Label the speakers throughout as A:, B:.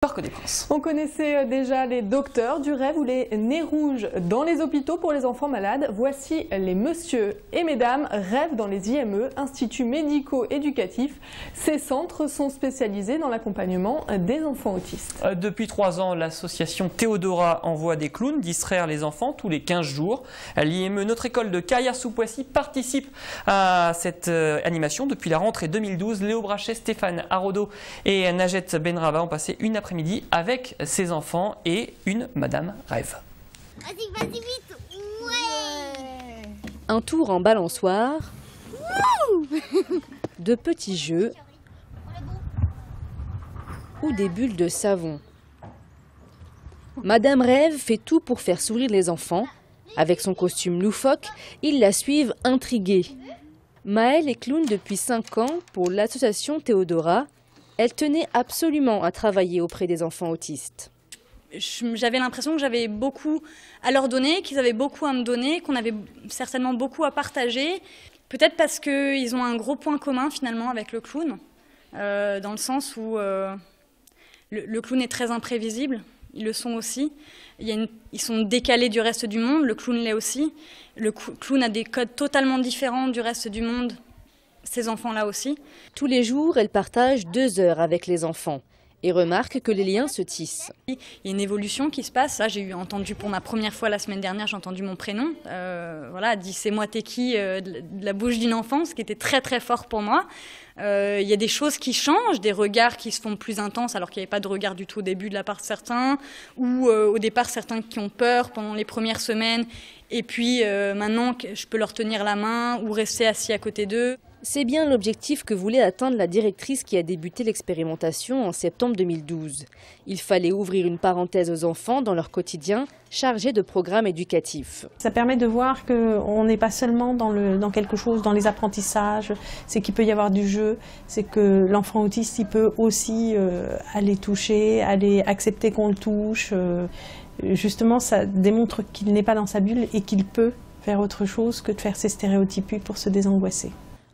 A: Parc des Princes.
B: On connaissait déjà les docteurs du rêve ou les nez rouges dans les hôpitaux pour les enfants malades. Voici les messieurs et mesdames rêves dans les IME, instituts médico-éducatifs. Ces centres sont spécialisés dans l'accompagnement des enfants autistes.
A: Depuis 3 ans, l'association Théodora envoie des clowns distraire les enfants tous les 15 jours. L'IME, notre école de Carrière-sous-Poissy, participe à cette animation depuis la rentrée 2012. Léo Brachet, Stéphane Arodo et Najet Benraba ont passé une après-midi avec ses enfants et une Madame Rêve.
C: Vas-y, vite. Ouais.
D: Un tour en balançoire, de petits jeux ou des bulles de savon. Madame Rêve fait tout pour faire sourire les enfants. Avec son costume loufoque, ils la suivent intrigués. Maëlle est clown depuis 5 ans pour l'association Théodora. Elle tenait absolument à travailler auprès des enfants autistes.
E: J'avais l'impression que j'avais beaucoup à leur donner, qu'ils avaient beaucoup à me donner, qu'on avait certainement beaucoup à partager. Peut-être parce qu'ils ont un gros point commun finalement avec le clown, dans le sens où le clown est très imprévisible, ils le sont aussi. Ils sont décalés du reste du monde, le clown l'est aussi. Le clown a des codes totalement différents du reste du monde. Ces enfants-là aussi.
D: Tous les jours, elle partage 2 heures avec les enfants et remarque que les liens se tissent.
E: Il y a une évolution qui se passe. Là, j'ai entendu pour ma première fois la semaine dernière, j'ai entendu mon prénom. Voilà, dit c'est moi t'es qui de la bouche d'une enfant, ce qui était très très fort pour moi. Il y a des choses qui changent, des regards qui se font plus intenses alors qu'il n'y avait pas de regard du tout au début de la part de certains, ou au départ certains qui ont peur pendant les premières semaines, et puis maintenant je peux leur tenir la main ou rester assis à côté d'eux.
D: C'est bien l'objectif que voulait atteindre la directrice qui a débuté l'expérimentation en septembre 2012. Il fallait ouvrir une parenthèse aux enfants dans leur quotidien chargé de programmes éducatifs.
F: Ça permet de voir qu'on n'est pas seulement dans quelque chose, dans les apprentissages, c'est qu'il peut y avoir du jeu, c'est que l'enfant autiste il peut aussi aller toucher, aller accepter qu'on le touche. Justement, ça démontre qu'il n'est pas dans sa bulle et qu'il peut faire autre chose que de faire ses stéréotypes pour se désangoisser.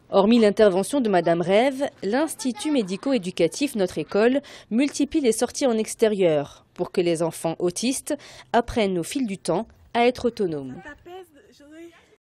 D: Hormis l'intervention de Madame Rêve, l'Institut médico-éducatif Notre École multiplie les sorties en extérieur pour que les enfants autistes apprennent au fil du temps à être autonomes.